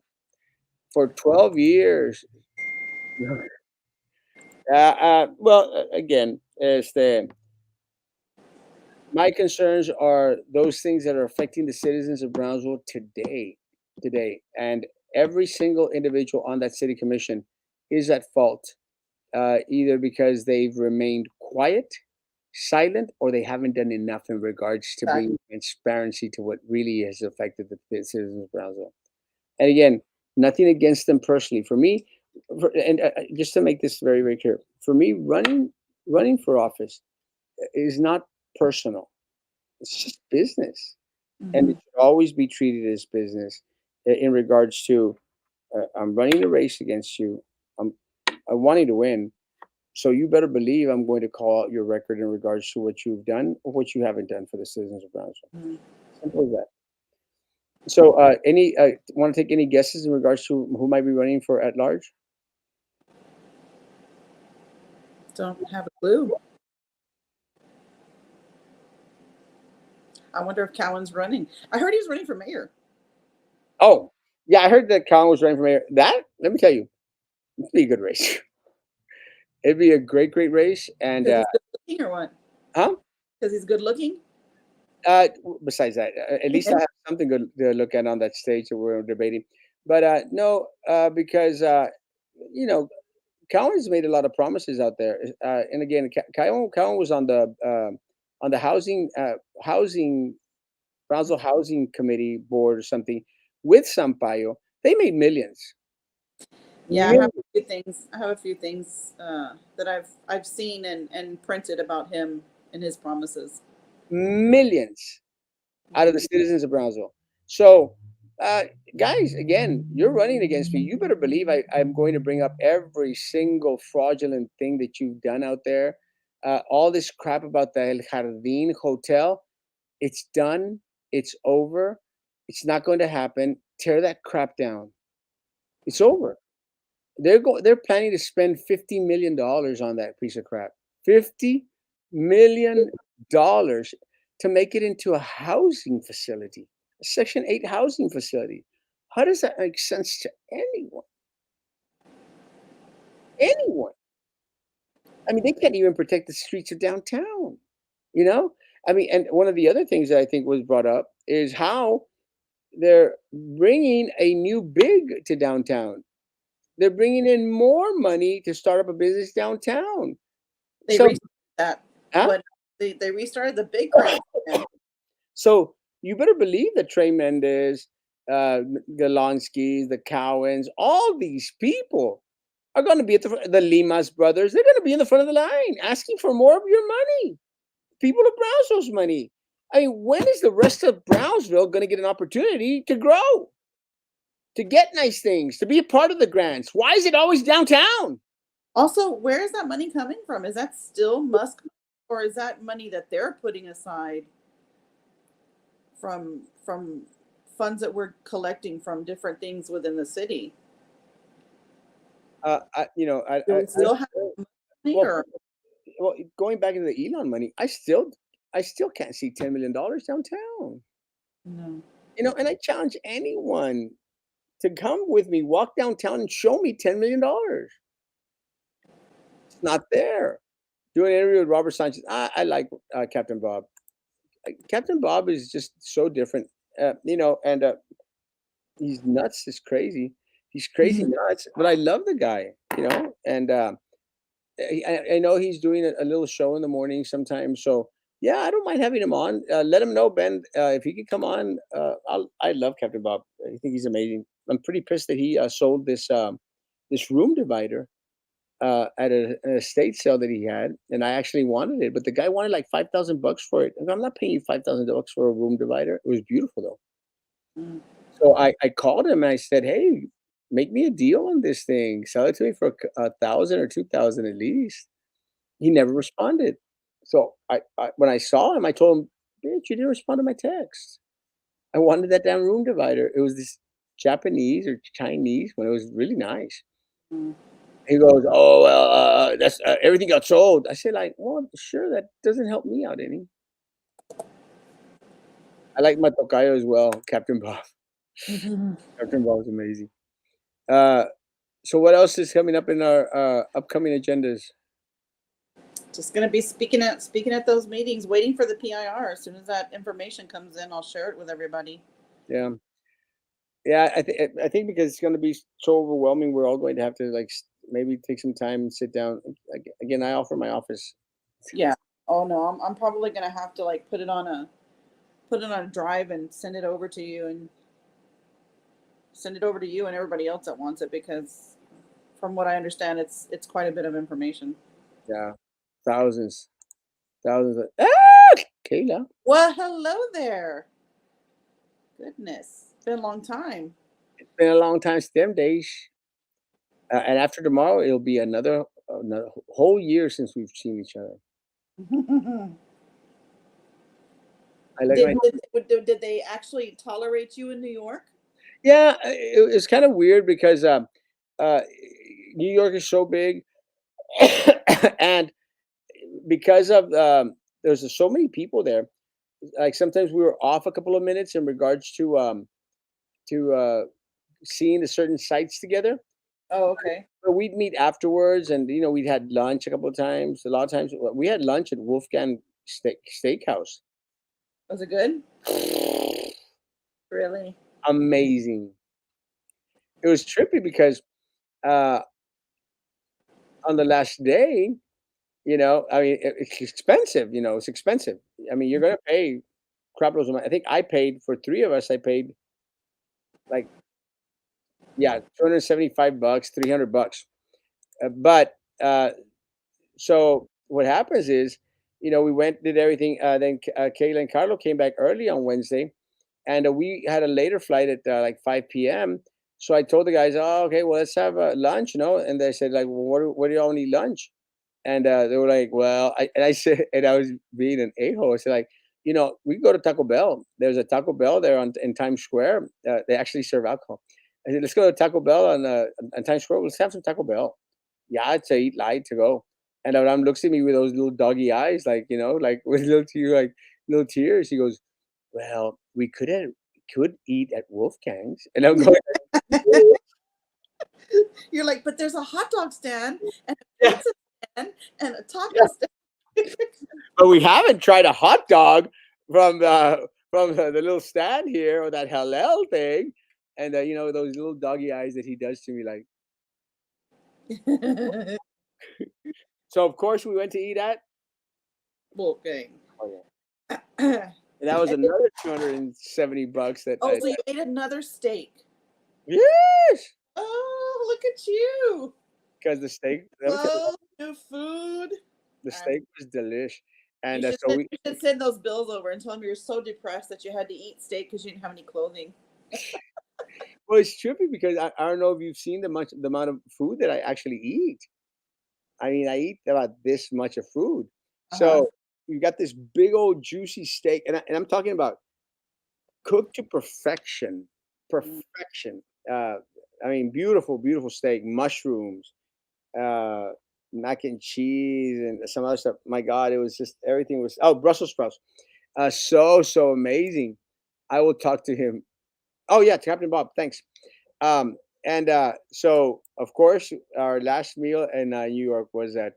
For 12 years. Well, again, my concerns are those things that are affecting the citizens of Brownsville today. Today. And every single individual on that city commission is at fault, either because they've remained quiet, silent, or they haven't done enough in regards to Fact. bringing transparency to what really has affected the citizens of Brownsville. And again, nothing against them personally. For me, just to make this very, very clear, for me, running for office is not personal. It's just business, and Hmm. it should always be treated as business in regards to I'm running a race against you. I'm wanting to win, so you better believe I'm going to call out your record in regards to what you've done or what you haven't done for the citizens of Brownsville. Simple as that. So, any want to take any guesses in regards to who might be running for at large? Don't have a clue. I wonder if Cowan's running. I heard he was running for mayor Oh, yeah, I heard that Colin was running for mayor. That let me tell you, it'd be a good race. It'd be a great, great race. And because he's good looking, or what? huh? Because he's good looking. Besides that, at least I have something good to look at on that stage that we're debating. But no, because you know, Cowan's made a lot of promises out there. And again, Cowan was on the housing Brownsville Housing Committee board or something with Sampaio. They made millions, Yeah, I have millions, a few things. I have a few things that I've seen and printed about him and his promises. millions out of the Mhm. citizens of Brownsville. So, uh, guys, again, you're running against me. You better believe I'm going to bring up every single fraudulent thing that you've done out there. All this crap about the El Jardín Hotel, it's done. It's over. It's not going to happen. Tear that crap down. It's over. They're planning to spend $50 million on that piece of crap. $50 million to make it into a housing facility, a Section 8 housing facility. How does that make sense to anyone? anyone. I mean, they can't even protect the streets of downtown, you know? I mean, and one of the other things that I think was brought up is how they're bringing a new big to downtown. They're bringing in more money to start up a business downtown. They So, restarted that. huh? What they restarted the big credit again. So you better believe that Trey Mendez, the Lonskys, the Cowens, all these people are going to be at the Limas brothers. They're going to be in the front of the line asking for more of your money. People of Brownsville's money. I mean, when is the rest of Brownsville going to get an opportunity to grow, to get nice things, to be a part of the grants? Why is it always downtown? Also, where is that money coming from? Is that still Musk, or is that money that they're putting aside from funds that we're collecting from different things within the city? Do we I still have money, well, or well, going back into the Elon money, I still can't see $10 million downtown. no? And I challenge anyone to come with me, walk downtown and show me $10 million. It's not there. Do an interview with Robert Sanchez. I like Captain Bob. Captain Bob is just so different, and he's nuts. He's crazy. He's crazy Mhm. nuts. But I love the guy, and I know he's doing a little show in the morning sometimes. So yeah, I don't mind having him on. Let him know, Ben, if he could come on. I love Captain Bob. I think he's amazing. I'm pretty pissed that he sold this room divider at an estate sale that he had, and I actually wanted it, but the guy wanted like $5,000 for it. And I'm not paying you $5,000 for a room divider. It was beautiful though. Mm. So I called him and I said, "Hey, make me a deal on this thing. Sell it to me for a thousand or 2,000 at least." He never responded. So when I saw him, I told him, "Bitch, you didn't respond to my text. I wanted that damn room divider." It was this Japanese or Chinese one. It was really nice. Mm. He goes, "Oh, well, that's everything got sold." I said, like, "Well, sure, that doesn't help me out any." I like my tocayo as well, Captain Bob. Mhm. Captain Bob is amazing. Uh, so what else is coming up in our upcoming agendas? Just gonna be speaking at those meetings, waiting for the PIR. As soon as that information comes in, I'll share it with everybody. Yeah, yeah. I think because it's going to be so overwhelming, we're all going to have to like maybe take some time and sit down. Again, I offer my office. Yeah. Oh no, I'm probably gonna have to like put it on a drive and send it over to you and everybody else that wants it, because from what I understand, it's quite a bit of information. Yeah, thousands, thousands of Kayla. Well, hello there. Goodness, it's been a long time. It's been a long time, STEM days. And after tomorrow, it'll be another whole year since we've seen each other. I like my Did they actually tolerate you in New York? yeah. It's kind of weird because uh, New York is so big, and because of there's so many people there. Like sometimes we were off a couple of minutes in regards to seeing the certain sites together. Oh, okay. But we'd meet afterwards, and we'd had lunch a couple of times. A lot of times, we had lunch at Wolfgang Steakhouse. Was it good? Really? Amazing. It was trippy because uh, on the last day, I mean, it's expensive. It's expensive. I mean, you're gonna pay crap loads of money. I think I paid for three of us. I paid like yeah, $275, $300. But so what happens is, we went did everything. Then Kayla and Carlo came back early on Wednesday, and we had a later flight at like 5 p.m. So I told the guys, "Oh, okay, well, let's have lunch," and they said, like, "Well, what do y'all need lunch?" And they were like, "Well," and I said, and I was being an a-hole. I said, like, we can go to Taco Bell. There's a Taco Bell there in Times Square. They actually serve alcohol. I said, "Let's go to Taco Bell on Times Square. Let's have some Taco Bell." Yeah, to eat, light to go. And Abraham looks at me with those little doggy eyes, like, like with little tears. He goes, "Well, we could eat at Wolfgang's," and I'm going, You're like, but there's a hot dog stand and a Yeah, pizza stand and a yeah. taco stand. But we haven't tried a hot dog from the little stand here or that halal thing, and those little doggy eyes that he does to me, like. So of course we went to eat at. Wolfgang. Oh yeah, And and that was then- another $270 that oh, I. so you ate another steak. Yes, Oh, look at you. because the steak. Let me tell you, Love new food. the Uh, steak was delish, you and should so send, we. you should send those bills over and tell them you're so depressed that you had to eat steak because you didn't have any clothing. Well, it's trippy because I don't know if you've seen the amount of food that I actually eat. I mean, I eat about this much of food. Uh huh. So you got this big old juicy steak, and I'm talking about cooked to perfection, perfection. Uh, I mean, beautiful, beautiful steak, mushrooms, uh, mac and cheese, and some other stuff. My God, it was just everything was. Oh, Brussels sprouts, so amazing. I will talk to him. Oh yeah, to Captain Bob. Thanks. And so, of course, our last meal in New York was at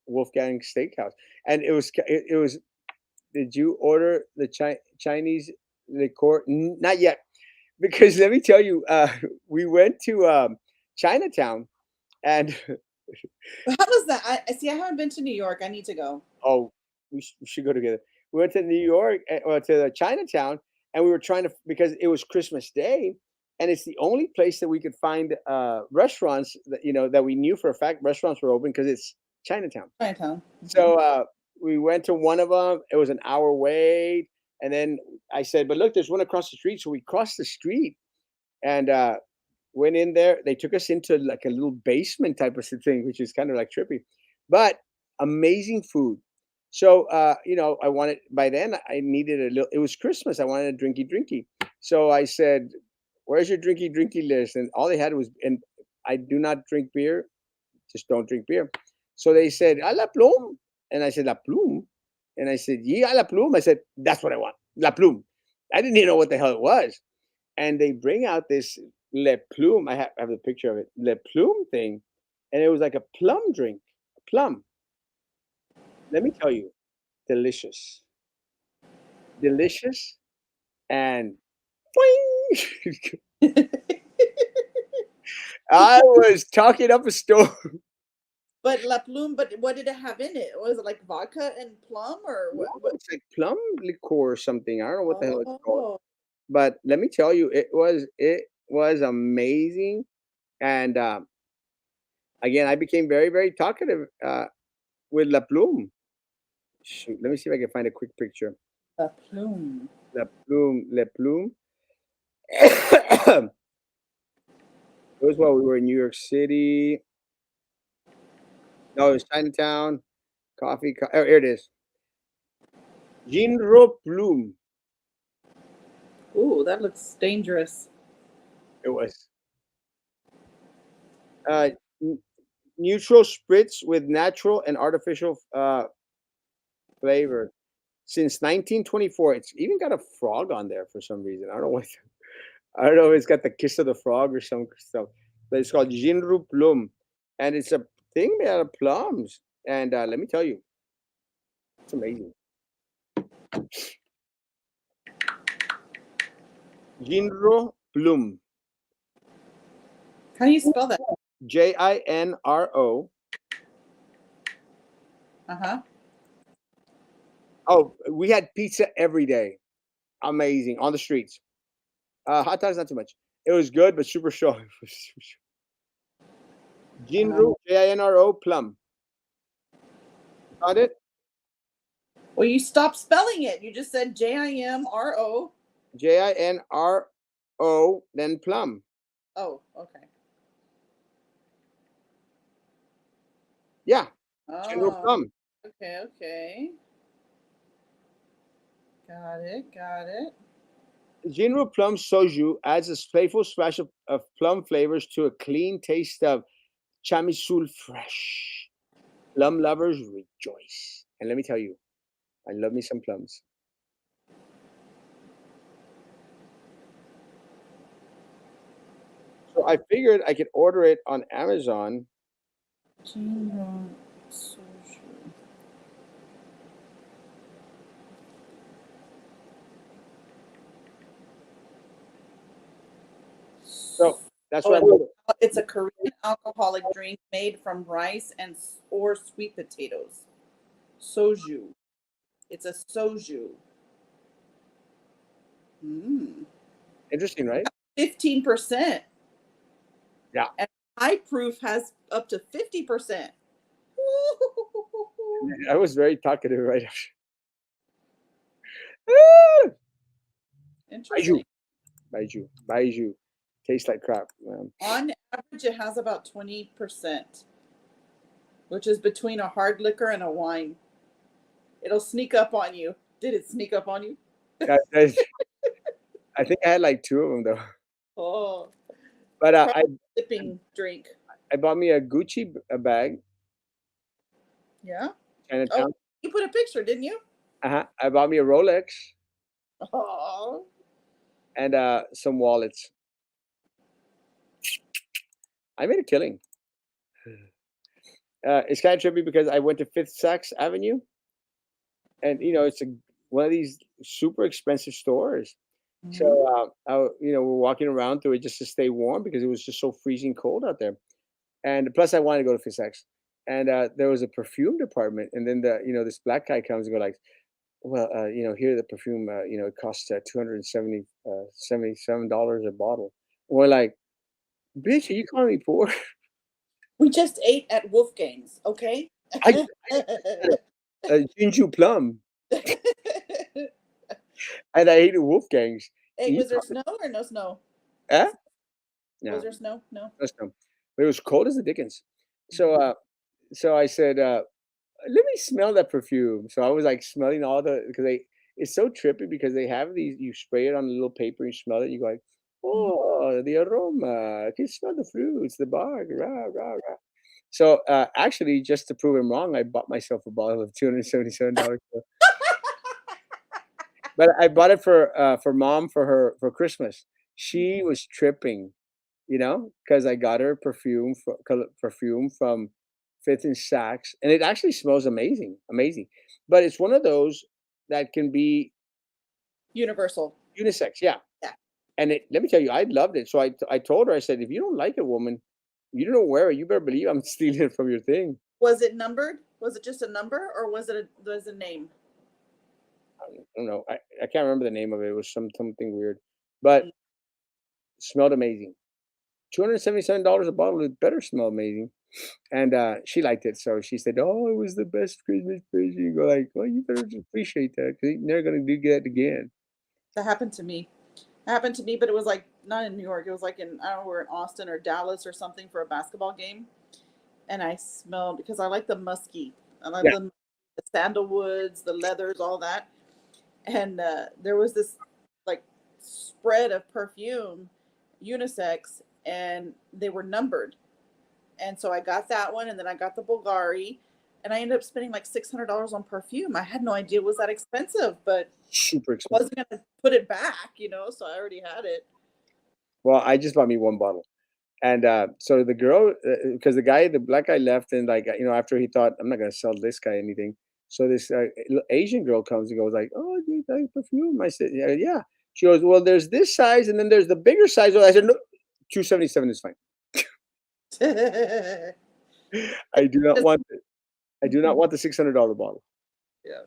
Wolfgang Steakhouse, and it was. Did you order the Chinese liqueur? Not yet, because let me tell you, we went to Chinatown, and How does that? I see. I haven't been to New York. I need to go. oh, we should go together. We went to New York, or to the Chinatown, and we were trying to because it was Christmas Day, and it's the only place that we could find restaurants that we knew for a fact restaurants were open because it's Chinatown. Chinatown. So we went to one of them. It was an hour wait, and then I said, "But look, there's one across the street." So we crossed the street and went in there. They took us into like a little basement type of thing, which is kind of like trippy, but amazing food. So I wanted by then I needed a little. It was Christmas. I wanted a drinky drinky. So I said, "Where's your drinky drinky list?" And all they had was, and I do not drink beer. Just don't drink beer. So they said, "A la plume," and I said, "La plume," and I said, "Yeah, la plume." I said, "That's what I want, la plume." I didn't even know what the hell it was, and they bring out this Le Plume. I have a picture of it. Le Plume thing, and it was like a plum drink. A plum. Let me tell you, delicious, delicious, and boing! I was talking up a storm. But La Plume, but what did it have in it? Was it like vodka and plum or No, what? it's like plum liqueur or something. I don't know what the hell it's called. Oh, But let me tell you, it was amazing. And again, I became very, very talkative with La Plume. Shoot, let me see if I can find a quick picture. La Plume. La Plume, Le Plume. It was while we were in New York City. No, it was Chinatown. Coffee. Oh, here it is. Jinro Plume. Ooh, that looks dangerous. It was uh, n- neutral spritz with natural and artificial flavor. Since 1924, it's even got a frog on there for some reason. I don't know what. I don't know if it's got the kiss of the frog or some stuff, but it's called Jinru Plum, and it's a thing made out of plums. And let me tell you, it's amazing. Jinro Plum, How do you spell that? Jinro. Uh huh. Oh, we had pizza every day. Amazing on the streets. Hot dogs, not too much. It was good, but super strong. Jinru, Jinro Plum. Got it? Well, you stopped spelling it. You just said Jimro. Jinro, then plum. Oh, okay. Yeah, Jinro Oh, Plum. okay, okay. Got it, got it. Jinro Plum Soju adds a playful splash of plum flavors to a clean taste of chamisul fresh. Plum lovers rejoice. And let me tell you, I love me some plums. So I figured I could order it on Amazon. Jinro Soju. So that's Oh, what I'm doing. it's a Korean alcoholic drink made from rice or sweet potatoes. Soju. It's a soju. Mm. Interesting, right? 15%. Yeah. And high proof has up to 50%. I was very talkative, right? Ah! Baiju, Interesting. baiju. Tastes like crap. On average, it has about 20%, which is between a hard liquor and a wine. It'll sneak up on you. Did it sneak up on you? I think I had like two of them though. Oh, But it's probably a sipping drink. I bought me a Gucci bag, Yeah. Oh, Chinatown. you put a picture, didn't you? I bought me a Rolex Oh, and some wallets. I made a killing. It's kind of trippy because I went to Fifth Saks Avenue, and it's one of these super expensive stores. So mhm. we're walking around through it just to stay warm because it was just so freezing cold out there. And plus, I wanted to go to Fifth Saks, and there was a perfume department, and then this black guy comes and go like, well, here the perfume, it costs $277 a bottle. We're like, bitch, are you calling me poor? We just ate at Wolfgang's, okay? I a Jinju Plum, and I ate at Wolfgang's. Hey, And you was there snow or no snow? eh? Was No, there snow? No. no snow. But it was cold as the dickens. So, Mhm. so I said, let me smell that perfume. So I was like smelling all because it's so trippy because they have these, you spray it on a little paper, you smell it, you go like, Mhm. oh, the aroma. I can smell the fruits, the bark, rah, rah, rah. So actually, just to prove him wrong, I bought myself a bottle of $277. But I bought it for mom for Christmas. She was tripping, because I got her perfume from Fifth and Saks, and it actually smells amazing, amazing. But it's one of those that can be Universal. unisex, yeah. Yeah. And let me tell you, I loved it. So I told her, I said, if you don't like it, woman, you don't wear it. You better believe I'm stealing it from your thing. Was it numbered? Was it just a number or was it a name? I don't know. I can't remember the name of it. It was something weird, but Mm. smelled amazing. $277 a bottle. It better smell amazing. And she liked it, so she said, "Oh, it was the best Christmas present." You go like, "Well, you better just appreciate that because you're never gonna do that again." That happened to me. It happened to me, but it was like not in New York. It was like in I don't know where in Austin or Dallas or something for a basketball game. And I smelled because I like the musky. I like Yeah, the sandalwoods, the leathers, all that. And there was this like spread of perfume, unisex, and they were numbered. And so I got that one, and then I got the Bulgari, and I ended up spending like $600 on perfume. I had no idea it was that expensive, but super I expensive. wasn't gonna put it back, so I already had it. Well, I just bought me one bottle, and so the girl, because the black guy left, and like after he thought I'm not gonna sell this guy anything, so this Asian girl comes and goes like, "Oh, do you like perfume?" I said, "Yeah, yeah." She goes, "Well, there's this size, and then there's the bigger size." I said, "No, 277 is fine. I do not want it. I do not want the $600 bottle." Yeah.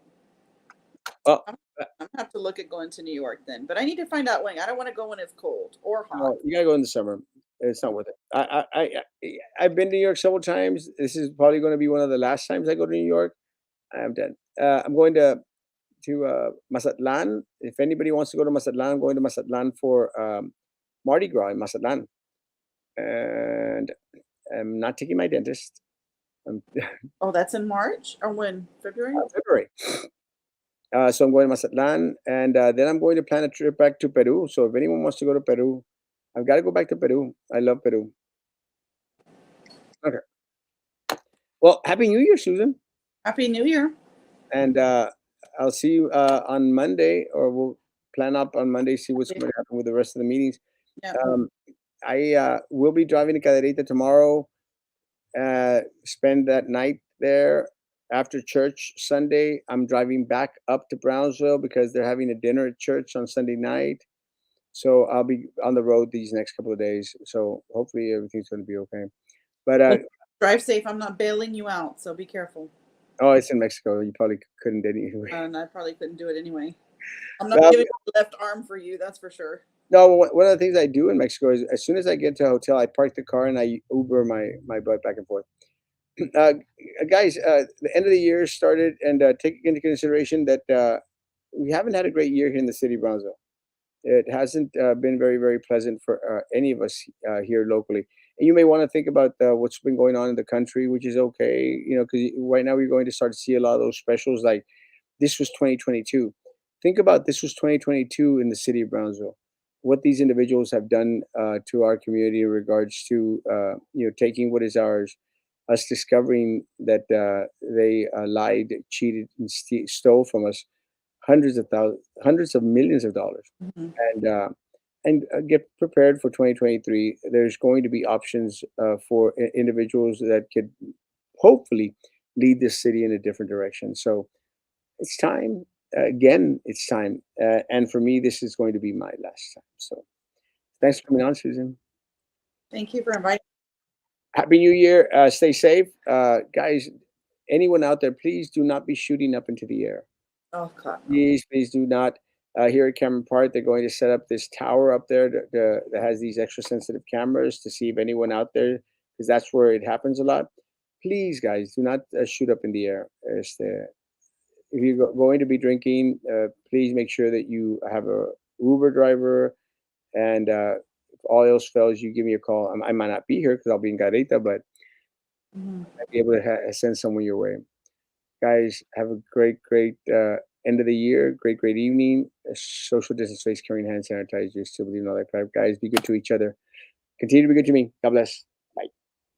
Oh, I'm, I'm gonna have to look at going to New York then, but I need to find out when. I don't want to go when it's cold or hot. no, you gotta go in the summer. It's not worth it. I've been to New York several times. This is probably going to be one of the last times I go to New York. I'm done. I'm going to Mazatlan. If anybody wants to go to Mazatlan, I'm going to Mazatlan for Mardi Gras in Mazatlan, and I'm not taking my dentist. I'm Oh, that's in March or when? February? February. So I'm going to Mazatlan, and then I'm going to plan a trip back to Peru. So if anyone wants to go to Peru, I've got to go back to Peru. I love Peru. Okay. Well, Happy New Year, Susan. Happy New Year. And I'll see you on Monday, or we'll plan up on Monday, see what's going to happen with the rest of the meetings. Yeah. Um, I will be driving to Cadereyta tomorrow. Spend that night there. After church Sunday, I'm driving back up to Brownsville because they're having a dinner at church on Sunday night. So I'll be on the road these next couple of days. So hopefully everything's going to be okay. But Well, drive safe. I'm not bailing you out, so be careful. oh, it's in Mexico. You probably couldn't anyway. And I probably couldn't do it anyway. I'm not Well, giving my left arm for you, that's for sure. no, one of the things I do in Mexico is as soon as I get to a hotel, I park the car and I Uber my butt back and forth. Uh, Guys, the end of the year started, and take into consideration that we haven't had a great year here in the city of Brownsville. It hasn't been very, very pleasant for any of us here locally. And you may want to think about what's been going on in the country, which is okay, because right now we're going to start to see a lot of those specials like this was 2022. Think about this was 2022 in the city of Brownsville. What these individuals have done to our community in regards to taking what is ours, us discovering that they lied, cheated, and stole from us hundreds of thousands, hundreds of millions of dollars, Mhm. and get prepared for 2023. There's going to be options for individuals that could hopefully lead this city in a different direction. So it's time. Again, it's time. And for me, this is going to be my last time. So thanks for coming on, Susan. Thank you for inviting. Happy New Year. Stay safe. Guys, anyone out there, please do not be shooting up into the air. Oh God, no. Please, please do not. Here at Cameron Park, they're going to set up this tower up there that has these extra sensitive cameras to see if anyone out there, because that's where it happens a lot. Please, guys, do not shoot up in the air. If you're going to be drinking, please make sure that you have a Uber driver, and if all else fails, you give me a call. I might not be here because I'll be in Garita, but Mhm. I'll be able to send someone your way. Guys, have a great, great end of the year. Great, great evening. Social distance, face carrying, hand sanitizers, still believe in all that crap. Guys, be good to each other. Continue to be good to me. God bless.